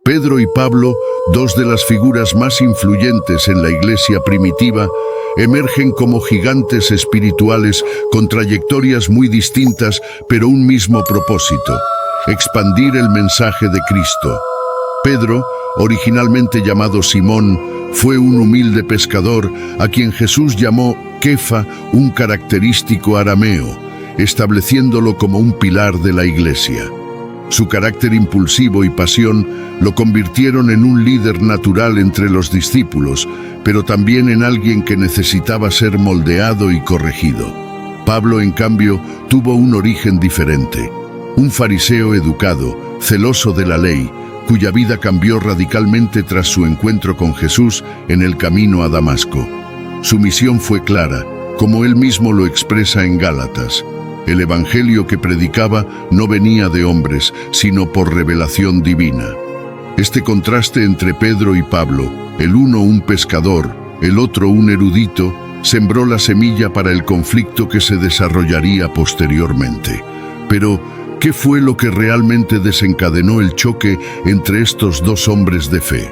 Pedro y Pablo, dos de las figuras más influyentes en la iglesia primitiva, emergen como gigantes espirituales con trayectorias muy distintas, pero un mismo propósito: expandir el mensaje de Cristo. Pedro, originalmente llamado Simón, fue un humilde pescador a quien Jesús llamó Kefa, un característico arameo, estableciéndolo como un pilar de la iglesia. Su carácter impulsivo y pasión lo convirtieron en un líder natural entre los discípulos, pero también en alguien que necesitaba ser moldeado y corregido. Pablo, en cambio, tuvo un origen diferente. Un fariseo educado, celoso de la ley, cuya vida cambió radicalmente tras su encuentro con Jesús en el camino a Damasco. Su misión fue clara, como él mismo lo expresa en Gálatas. El evangelio que predicaba no venía de hombres, sino por revelación divina. Este contraste entre Pedro y Pablo, el uno un pescador, el otro un erudito, sembró la semilla para el conflicto que se desarrollaría posteriormente. Pero, ¿qué fue lo que realmente desencadenó el choque entre estos dos hombres de fe?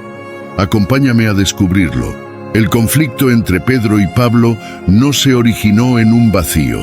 Acompáñame a descubrirlo. El conflicto entre Pedro y Pablo no se originó en un vacío.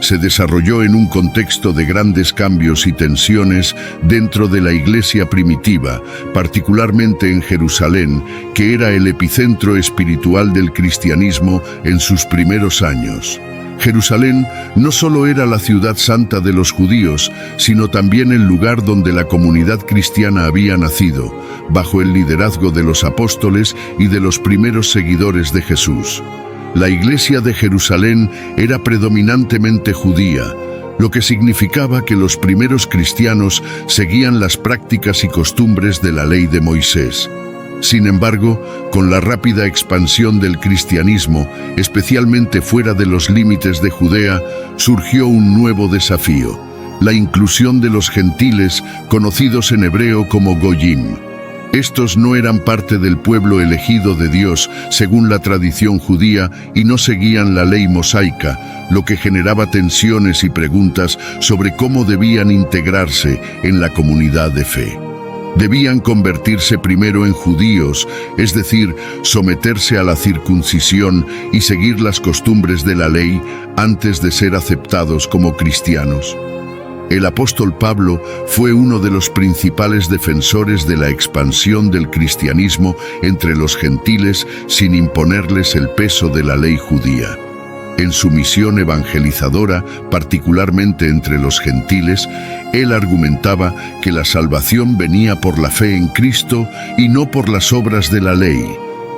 Se desarrolló en un contexto de grandes cambios y tensiones dentro de la iglesia primitiva, particularmente en Jerusalén, que era el epicentro espiritual del cristianismo en sus primeros años. Jerusalén no solo era la ciudad santa de los judíos, sino también el lugar donde la comunidad cristiana había nacido, bajo el liderazgo de los apóstoles y de los primeros seguidores de Jesús. La iglesia de Jerusalén era predominantemente judía, lo que significaba que los primeros cristianos seguían las prácticas y costumbres de la ley de Moisés. Sin embargo, con la rápida expansión del cristianismo, especialmente fuera de los límites de Judea, surgió un nuevo desafío: la inclusión de los gentiles, conocidos en hebreo como Goyim. Estos no eran parte del pueblo elegido de Dios según la tradición judía y no seguían la ley mosaica, lo que generaba tensiones y preguntas sobre cómo debían integrarse en la comunidad de fe. Debían convertirse primero en judíos, es decir, someterse a la circuncisión y seguir las costumbres de la ley antes de ser aceptados como cristianos. El apóstol Pablo fue uno de los principales defensores de la expansión del cristianismo entre los gentiles sin imponerles el peso de la ley judía. En su misión evangelizadora, particularmente entre los gentiles, él argumentaba que la salvación venía por la fe en Cristo y no por las obras de la ley.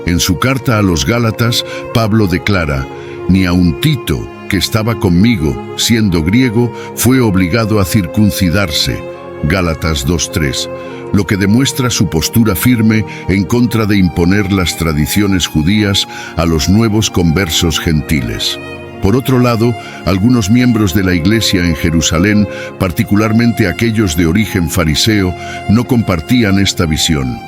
En su carta a los Gálatas, Pablo declara: «Ni aun Tito, que estaba conmigo, siendo griego, fue obligado a circuncidarse». Gálatas 2:3, lo que demuestra su postura firme en contra de imponer las tradiciones judías a los nuevos conversos gentiles. Por otro lado, algunos miembros de la iglesia en Jerusalén, particularmente aquellos de origen fariseo, no compartían esta visión.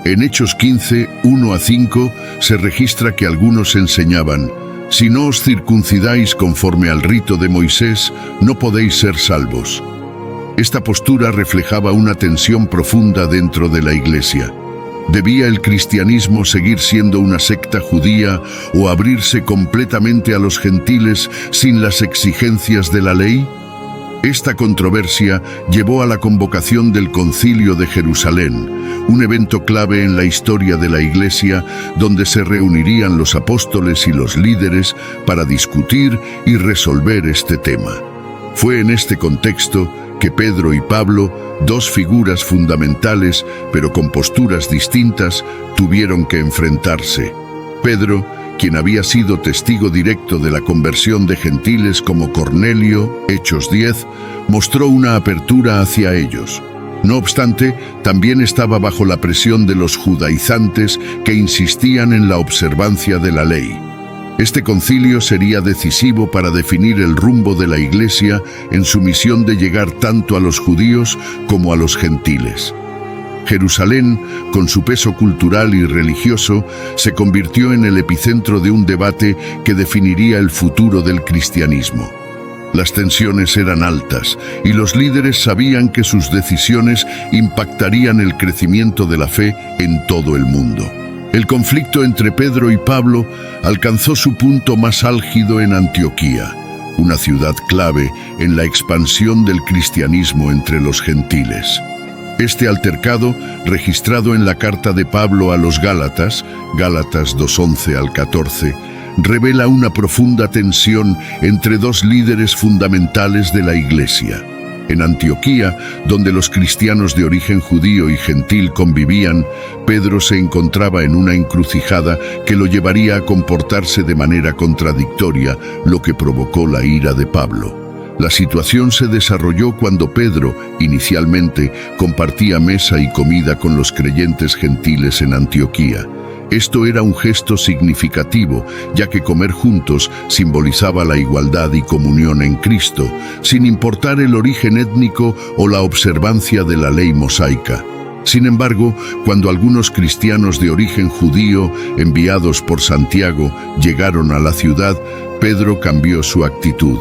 En Hechos 15, 1-5, se registra que algunos enseñaban: «Si no os circuncidáis conforme al rito de Moisés, no podéis ser salvos». Esta postura reflejaba una tensión profunda dentro de la iglesia. ¿Debía el cristianismo seguir siendo una secta judía o abrirse completamente a los gentiles sin las exigencias de la ley? Esta controversia llevó a la convocación del Concilio de Jerusalén, un evento clave en la historia de la Iglesia, donde se reunirían los apóstoles y los líderes para discutir y resolver este tema. Fue en este contexto que Pedro y Pablo, dos figuras fundamentales, pero con posturas distintas, tuvieron que enfrentarse. Pedro, quien había sido testigo directo de la conversión de gentiles como Cornelio, Hechos 10, mostró una apertura hacia ellos. No obstante, también estaba bajo la presión de los judaizantes que insistían en la observancia de la ley. Este concilio sería decisivo para definir el rumbo de la Iglesia en su misión de llegar tanto a los judíos como a los gentiles. Jerusalén, con su peso cultural y religioso, se convirtió en el epicentro de un debate que definiría el futuro del cristianismo. Las tensiones eran altas y los líderes sabían que sus decisiones impactarían el crecimiento de la fe en todo el mundo. El conflicto entre Pedro y Pablo alcanzó su punto más álgido en Antioquía, una ciudad clave en la expansión del cristianismo entre los gentiles. Este altercado, registrado en la carta de Pablo a los Gálatas, Gálatas 2:11 al 14, revela una profunda tensión entre dos líderes fundamentales de la Iglesia. En Antioquía, donde los cristianos de origen judío y gentil convivían, Pedro se encontraba en una encrucijada que lo llevaría a comportarse de manera contradictoria, lo que provocó la ira de Pablo. La situación se desarrolló cuando Pedro, inicialmente, compartía mesa y comida con los creyentes gentiles en Antioquía. Esto era un gesto significativo, ya que comer juntos simbolizaba la igualdad y comunión en Cristo, sin importar el origen étnico o la observancia de la ley mosaica. Sin embargo, cuando algunos cristianos de origen judío, enviados por Santiago, llegaron a la ciudad, Pedro cambió su actitud.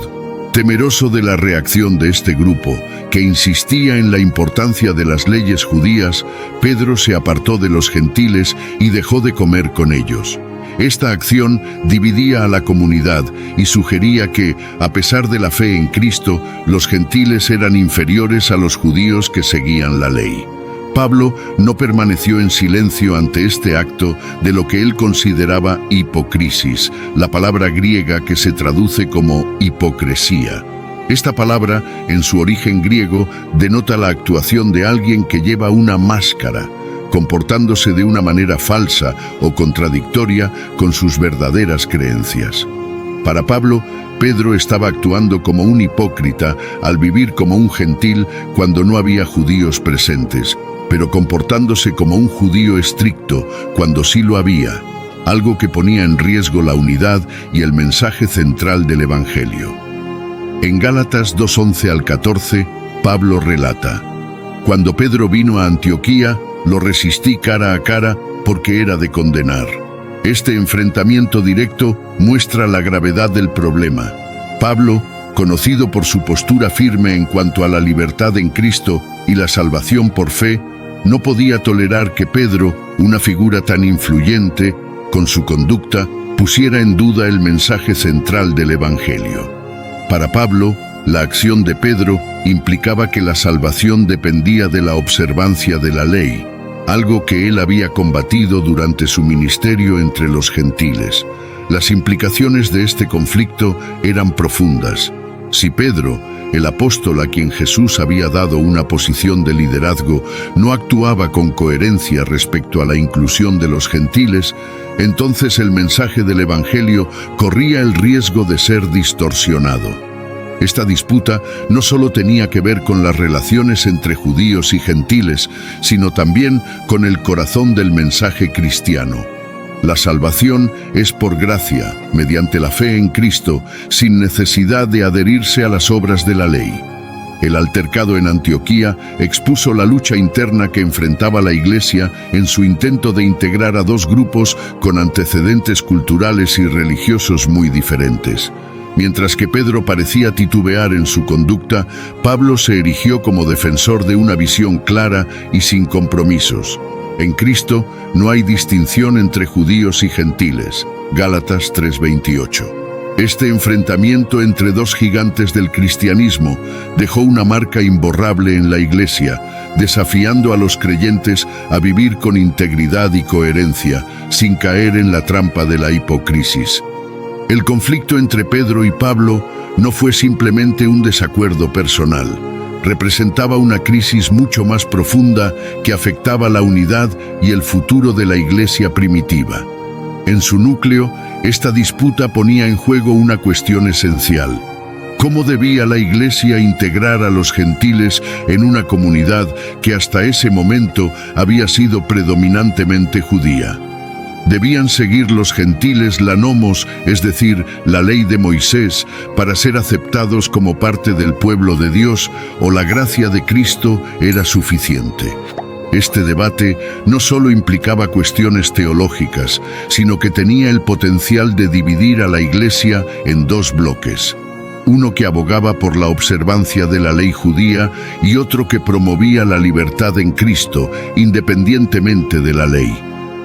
Temeroso de la reacción de este grupo, que insistía en la importancia de las leyes judías, Pedro se apartó de los gentiles y dejó de comer con ellos. Esta acción dividía a la comunidad y sugería que, a pesar de la fe en Cristo, los gentiles eran inferiores a los judíos que seguían la ley. Pablo no permaneció en silencio ante este acto de lo que él consideraba hipocrisis, la palabra griega que se traduce como hipocresía. Esta palabra, en su origen griego, denota la actuación de alguien que lleva una máscara, comportándose de una manera falsa o contradictoria con sus verdaderas creencias. Para Pablo, Pedro estaba actuando como un hipócrita al vivir como un gentil cuando no había judíos presentes, pero comportándose como un judío estricto cuando sí lo había, algo que ponía en riesgo la unidad y el mensaje central del Evangelio. En Gálatas 2:11 al 14, Pablo relata: «Cuando Pedro vino a Antioquía, lo resistí cara a cara porque era de condenar». Este enfrentamiento directo muestra la gravedad del problema. Pablo, conocido por su postura firme en cuanto a la libertad en Cristo y la salvación por fe, no podía tolerar que Pedro, una figura tan influyente, con su conducta, pusiera en duda el mensaje central del Evangelio. Para Pablo, la acción de Pedro implicaba que la salvación dependía de la observancia de la ley, algo que él había combatido durante su ministerio entre los gentiles. Las implicaciones de este conflicto eran profundas. Si Pedro, el apóstol a quien Jesús había dado una posición de liderazgo, no actuaba con coherencia respecto a la inclusión de los gentiles, entonces el mensaje del Evangelio corría el riesgo de ser distorsionado. Esta disputa no solo tenía que ver con las relaciones entre judíos y gentiles, sino también con el corazón del mensaje cristiano. La salvación es por gracia, mediante la fe en Cristo, sin necesidad de adherirse a las obras de la ley. El altercado en Antioquía expuso la lucha interna que enfrentaba la Iglesia en su intento de integrar a dos grupos con antecedentes culturales y religiosos muy diferentes. Mientras que Pedro parecía titubear en su conducta, Pablo se erigió como defensor de una visión clara y sin compromisos. En Cristo no hay distinción entre judíos y gentiles. Gálatas 3:28. Este enfrentamiento entre dos gigantes del cristianismo dejó una marca imborrable en la Iglesia, desafiando a los creyentes a vivir con integridad y coherencia, sin caer en la trampa de la hipocresía. El conflicto entre Pedro y Pablo no fue simplemente un desacuerdo personal. Representaba una crisis mucho más profunda que afectaba la unidad y el futuro de la Iglesia primitiva. En su núcleo, esta disputa ponía en juego una cuestión esencial: ¿cómo debía la Iglesia integrar a los gentiles en una comunidad que hasta ese momento había sido predominantemente judía? ¿Debían seguir los gentiles la nomos, es decir, la ley de Moisés, para ser aceptados como parte del pueblo de Dios, o la gracia de Cristo era suficiente? Este debate no solo implicaba cuestiones teológicas, sino que tenía el potencial de dividir a la Iglesia en dos bloques. uno que abogaba por la observancia de la ley judía y otro que promovía la libertad en Cristo, independientemente de la ley.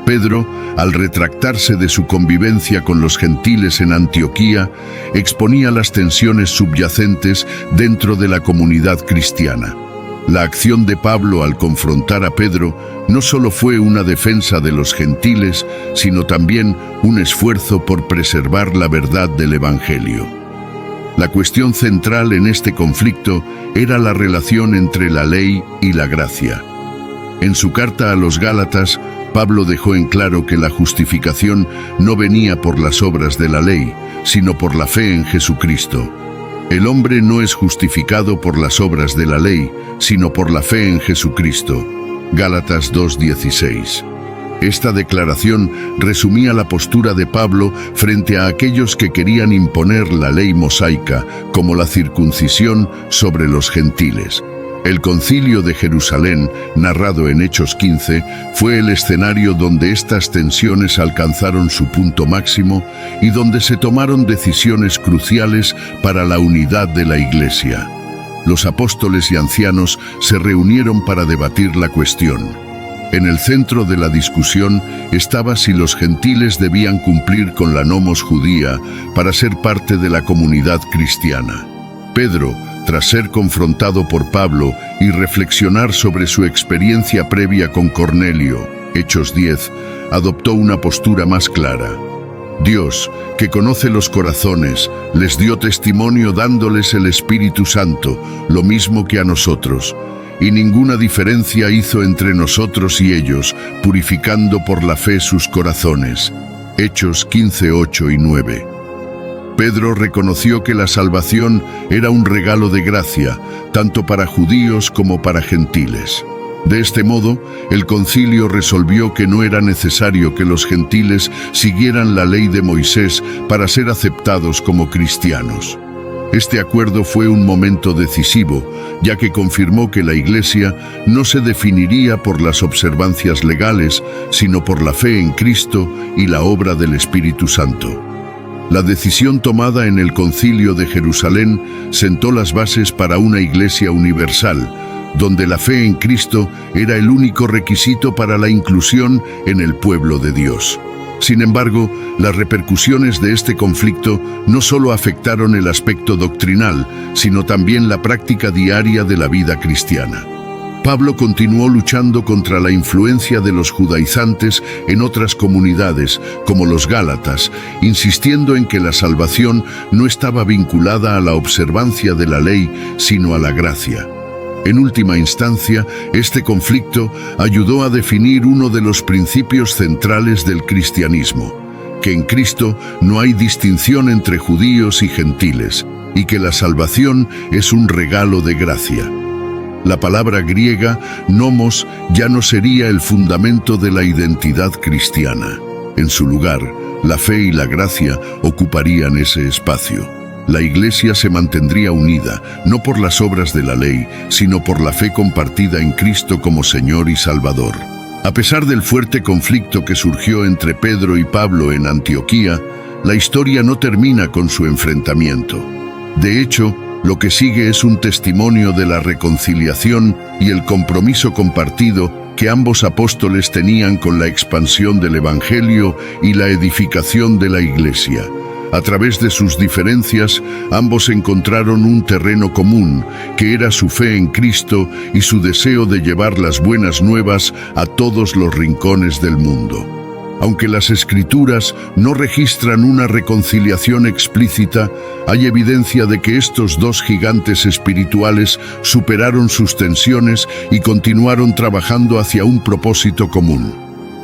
Pedro, al retractarse de su convivencia con los gentiles en Antioquía, exponía las tensiones subyacentes dentro de la comunidad cristiana. La acción de Pablo al confrontar a Pedro no solo fue una defensa de los gentiles, sino también un esfuerzo por preservar la verdad del Evangelio. La cuestión central en este conflicto era la relación entre la ley y la gracia. En su carta a los Gálatas, Pablo dejó en claro que la justificación no venía por las obras de la ley, sino por la fe en Jesucristo. El hombre no es justificado por las obras de la ley, sino por la fe en Jesucristo. Gálatas 2:16. Esta declaración resumía la postura de Pablo frente a aquellos que querían imponer la ley mosaica, como la circuncisión, sobre los gentiles. El Concilio de Jerusalén, narrado en Hechos 15, fue el escenario donde estas tensiones alcanzaron su punto máximo y donde se tomaron decisiones cruciales para la unidad de la Iglesia. Los apóstoles y ancianos se reunieron para debatir la cuestión. En el centro de la discusión estaba si los gentiles debían cumplir con la nomos judía para ser parte de la comunidad cristiana. Pedro, tras ser confrontado por Pablo y reflexionar sobre su experiencia previa con Cornelio, Hechos 10, adoptó una postura más clara. Dios, que conoce los corazones, les dio testimonio dándoles el Espíritu Santo, lo mismo que a nosotros, y ninguna diferencia hizo entre nosotros y ellos, purificando por la fe sus corazones. Hechos 15, 8 y 9. Pedro reconoció que la salvación era un regalo de gracia, tanto para judíos como para gentiles. De este modo, el concilio resolvió que no era necesario que los gentiles siguieran la ley de Moisés para ser aceptados como cristianos. Este acuerdo fue un momento decisivo, ya que confirmó que la Iglesia no se definiría por las observancias legales, sino por la fe en Cristo y la obra del Espíritu Santo. La decisión tomada en el Concilio de Jerusalén sentó las bases para una Iglesia universal, donde la fe en Cristo era el único requisito para la inclusión en el pueblo de Dios. Sin embargo, las repercusiones de este conflicto no solo afectaron el aspecto doctrinal, sino también la práctica diaria de la vida cristiana. Pablo continuó luchando contra la influencia de los judaizantes en otras comunidades, como los Gálatas, insistiendo en que la salvación no estaba vinculada a la observancia de la ley, sino a la gracia. En última instancia, este conflicto ayudó a definir uno de los principios centrales del cristianismo, que en Cristo no hay distinción entre judíos y gentiles, y que la salvación es un regalo de gracia. La palabra griega, nomos, ya no sería el fundamento de la identidad cristiana. En su lugar, la fe y la gracia ocuparían ese espacio. La Iglesia se mantendría unida, no por las obras de la ley, sino por la fe compartida en Cristo como Señor y Salvador. A pesar del fuerte conflicto que surgió entre Pedro y Pablo en Antioquía, la historia no termina con su enfrentamiento. De hecho, lo que sigue es un testimonio de la reconciliación y el compromiso compartido que ambos apóstoles tenían con la expansión del Evangelio y la edificación de la Iglesia. A través de sus diferencias, ambos encontraron un terreno común, que era su fe en Cristo y su deseo de llevar las buenas nuevas a todos los rincones del mundo. Aunque las Escrituras no registran una reconciliación explícita, hay evidencia de que estos dos gigantes espirituales superaron sus tensiones y continuaron trabajando hacia un propósito común.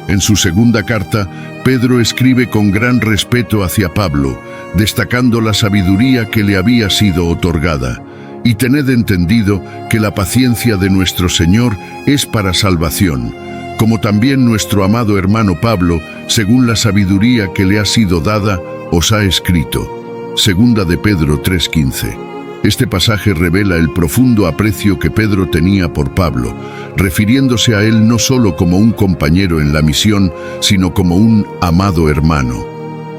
En su segunda carta, Pedro escribe con gran respeto hacia Pablo, destacando la sabiduría que le había sido otorgada. Y tened entendido que la paciencia de nuestro Señor es para salvación, como también nuestro amado hermano Pablo, según la sabiduría que le ha sido dada, os ha escrito. Segunda de Pedro 3:15. Este pasaje revela el profundo aprecio que Pedro tenía por Pablo, refiriéndose a él no solo como un compañero en la misión, sino como un amado hermano.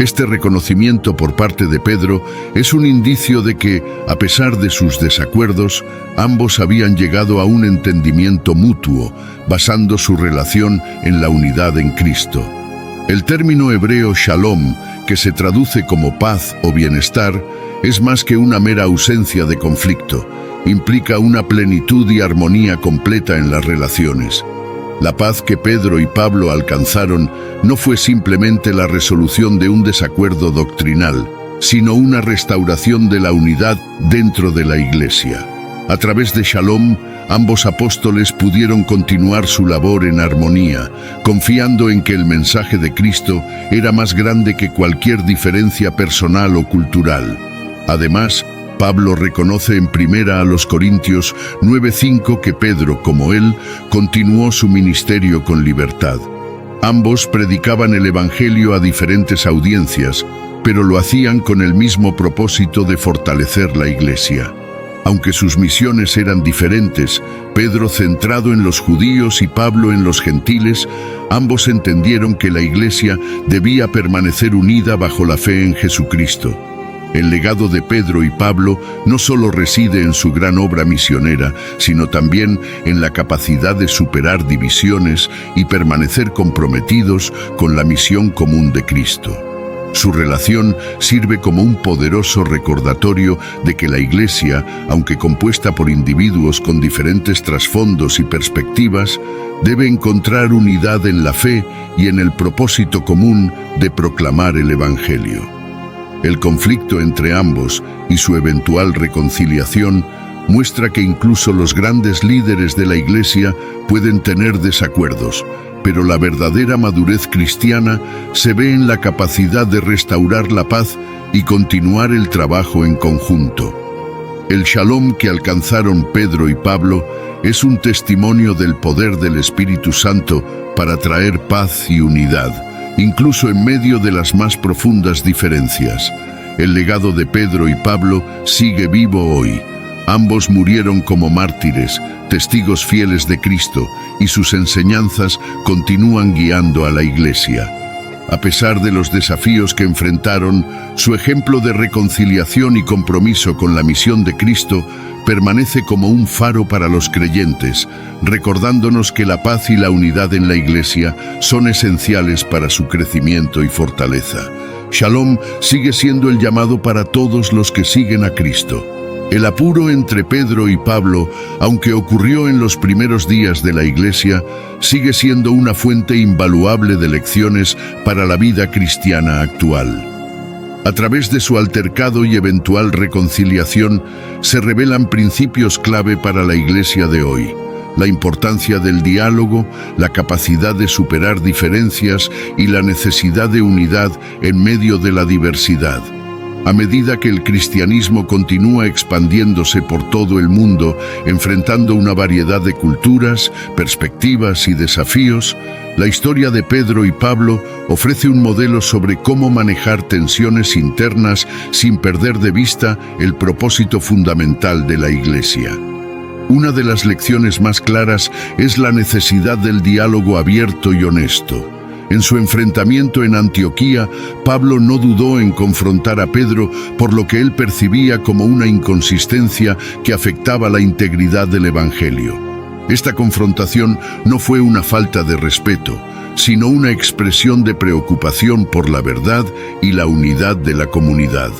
Este reconocimiento por parte de Pedro es un indicio de que, a pesar de sus desacuerdos, ambos habían llegado a un entendimiento mutuo, basando su relación en la unidad en Cristo. El término hebreo shalom, que se traduce como paz o bienestar, es más que una mera ausencia de conflicto. Implica una plenitud y armonía completa en las relaciones. La paz que Pedro y Pablo alcanzaron no fue simplemente la resolución de un desacuerdo doctrinal, sino una restauración de la unidad dentro de la Iglesia. A través de Shalom, ambos apóstoles pudieron continuar su labor en armonía, confiando en que el mensaje de Cristo era más grande que cualquier diferencia personal o cultural. Además, Pablo reconoce en primera a los Corintios 9:5 que Pedro, como él, continuó su ministerio con libertad. Ambos predicaban el Evangelio a diferentes audiencias, pero lo hacían con el mismo propósito de fortalecer la Iglesia. Aunque sus misiones eran diferentes, Pedro centrado en los judíos y Pablo en los gentiles, ambos entendieron que la Iglesia debía permanecer unida bajo la fe en Jesucristo. El legado de Pedro y Pablo no solo reside en su gran obra misionera, sino también en la capacidad de superar divisiones y permanecer comprometidos con la misión común de Cristo. Su relación sirve como un poderoso recordatorio de que la Iglesia, aunque compuesta por individuos con diferentes trasfondos y perspectivas, debe encontrar unidad en la fe y en el propósito común de proclamar el Evangelio. El conflicto entre ambos y su eventual reconciliación muestra que incluso los grandes líderes de la Iglesia pueden tener desacuerdos, pero la verdadera madurez cristiana se ve en la capacidad de restaurar la paz y continuar el trabajo en conjunto. El Shalom que alcanzaron Pedro y Pablo es un testimonio del poder del Espíritu Santo para traer paz y unidad, incluso en medio de las más profundas diferencias. El legado de Pedro y Pablo sigue vivo hoy. Ambos murieron como mártires, testigos fieles de Cristo, y sus enseñanzas continúan guiando a la Iglesia. A pesar de los desafíos que enfrentaron, su ejemplo de reconciliación y compromiso con la misión de Cristo permanece como un faro para los creyentes, recordándonos que la paz y la unidad en la Iglesia son esenciales para su crecimiento y fortaleza. Shalom sigue siendo el llamado para todos los que siguen a Cristo. El apuro entre Pedro y Pablo, aunque ocurrió en los primeros días de la Iglesia, sigue siendo una fuente invaluable de lecciones para la vida cristiana actual. A través de su altercado y eventual reconciliación, se revelan principios clave para la Iglesia de hoy. La importancia del diálogo, la capacidad de superar diferencias y la necesidad de unidad en medio de la diversidad. A medida que el cristianismo continúa expandiéndose por todo el mundo, enfrentando una variedad de culturas, perspectivas y desafíos, la historia de Pedro y Pablo ofrece un modelo sobre cómo manejar tensiones internas sin perder de vista el propósito fundamental de la Iglesia. Una de las lecciones más claras es la necesidad del diálogo abierto y honesto. En su enfrentamiento en Antioquía, Pablo no dudó en confrontar a Pedro por lo que él percibía como una inconsistencia que afectaba la integridad del Evangelio. Esta confrontación no fue una falta de respeto, sino una expresión de preocupación por la verdad y la unidad de la comunidad.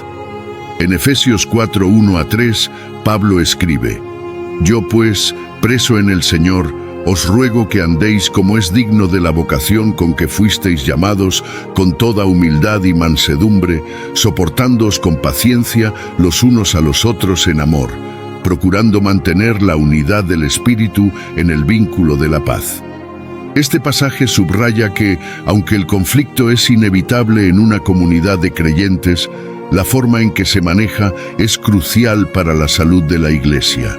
En Efesios 4:1-3, Pablo escribe: «Yo pues, preso en el Señor, os ruego que andéis como es digno de la vocación con que fuisteis llamados, con toda humildad y mansedumbre, soportándoos con paciencia los unos a los otros en amor, procurando mantener la unidad del Espíritu en el vínculo de la paz». Este pasaje subraya que, aunque el conflicto es inevitable en una comunidad de creyentes, la forma en que se maneja es crucial para la salud de la Iglesia.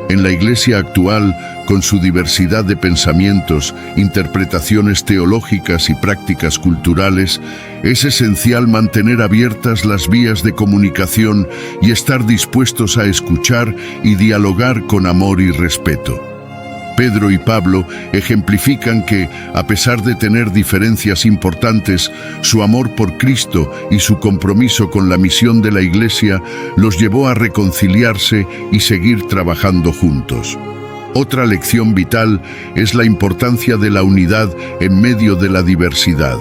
En la Iglesia actual, con su diversidad de pensamientos, interpretaciones teológicas y prácticas culturales, es esencial mantener abiertas las vías de comunicación y estar dispuestos a escuchar y dialogar con amor y respeto. Pedro y Pablo ejemplifican que, a pesar de tener diferencias importantes, su amor por Cristo y su compromiso con la misión de la Iglesia los llevó a reconciliarse y seguir trabajando juntos. Otra lección vital es la importancia de la unidad en medio de la diversidad.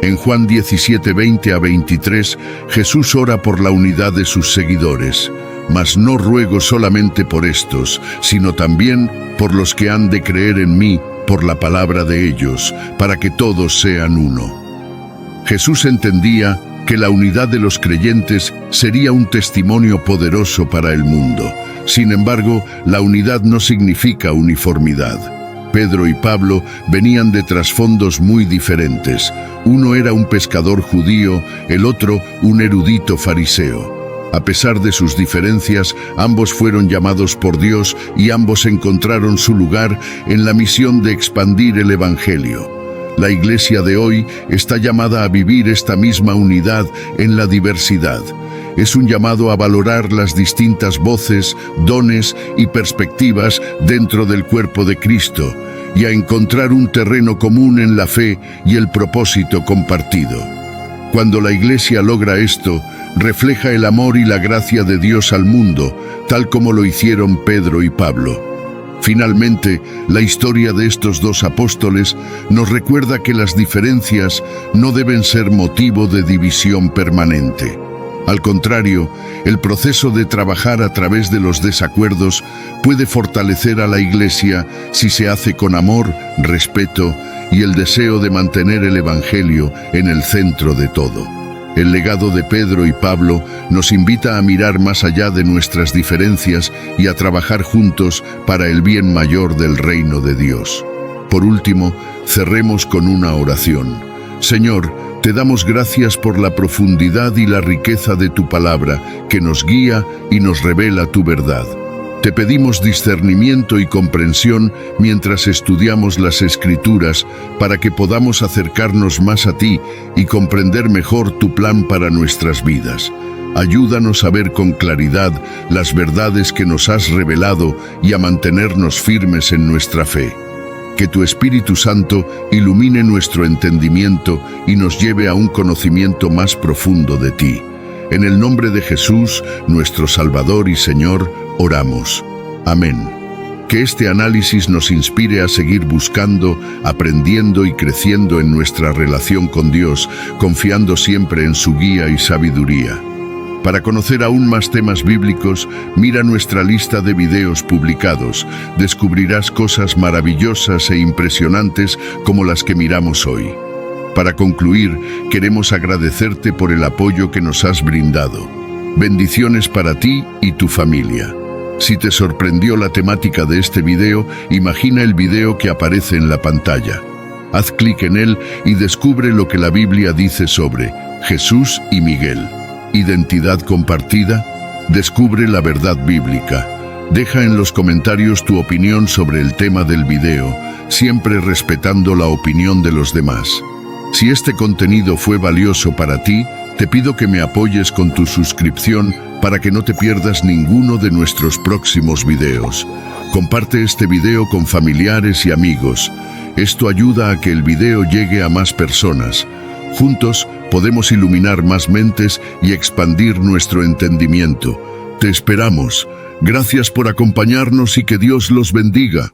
En Juan 17, 20 a 23, Jesús ora por la unidad de sus seguidores. Mas no ruego solamente por estos, sino también por los que han de creer en mí por la palabra de ellos, para que todos sean uno. Jesús entendía que la unidad de los creyentes sería un testimonio poderoso para el mundo. Sin embargo, la unidad no significa uniformidad. Pedro y Pablo venían de trasfondos muy diferentes. Uno era un pescador judío, el otro un erudito fariseo. A pesar de sus diferencias, ambos fueron llamados por Dios y ambos encontraron su lugar en la misión de expandir el Evangelio. La Iglesia de hoy está llamada a vivir esta misma unidad en la diversidad. Es un llamado a valorar las distintas voces, dones y perspectivas dentro del cuerpo de Cristo y a encontrar un terreno común en la fe y el propósito compartido. Cuando la Iglesia logra esto, refleja el amor y la gracia de Dios al mundo, tal como lo hicieron Pedro y Pablo. Finalmente, la historia de estos dos apóstoles nos recuerda que las diferencias no deben ser motivo de división permanente. Al contrario, el proceso de trabajar a través de los desacuerdos puede fortalecer a la Iglesia si se hace con amor, respeto y el deseo de mantener el Evangelio en el centro de todo. El legado de Pedro y Pablo nos invita a mirar más allá de nuestras diferencias y a trabajar juntos para el bien mayor del reino de Dios. Por último, cerremos con una oración. Señor, te damos gracias por la profundidad y la riqueza de tu palabra, que nos guía y nos revela tu verdad. Te pedimos discernimiento y comprensión mientras estudiamos las Escrituras para que podamos acercarnos más a ti y comprender mejor tu plan para nuestras vidas. Ayúdanos a ver con claridad las verdades que nos has revelado y a mantenernos firmes en nuestra fe. Que tu Espíritu Santo ilumine nuestro entendimiento y nos lleve a un conocimiento más profundo de ti. En el nombre de Jesús, nuestro Salvador y Señor, oramos. Amén. Que este análisis nos inspire a seguir buscando, aprendiendo y creciendo en nuestra relación con Dios, confiando siempre en su guía y sabiduría. Para conocer aún más temas bíblicos, mira nuestra lista de videos publicados. Descubrirás cosas maravillosas e impresionantes como las que miramos hoy. Para concluir, queremos agradecerte por el apoyo que nos has brindado. Bendiciones para ti y tu familia. Si te sorprendió la temática de este video, imagina el video que aparece en la pantalla. Haz clic en él y descubre lo que la Biblia dice sobre Jesús y Miguel. ¿Identidad compartida? Descubre la verdad bíblica. Deja en los comentarios tu opinión sobre el tema del video, siempre respetando la opinión de los demás. Si este contenido fue valioso para ti, te pido que me apoyes con tu suscripción para que no te pierdas ninguno de nuestros próximos videos. Comparte este video con familiares y amigos. Esto ayuda a que el video llegue a más personas. Juntos podemos iluminar más mentes y expandir nuestro entendimiento. Te esperamos. Gracias por acompañarnos y que Dios los bendiga.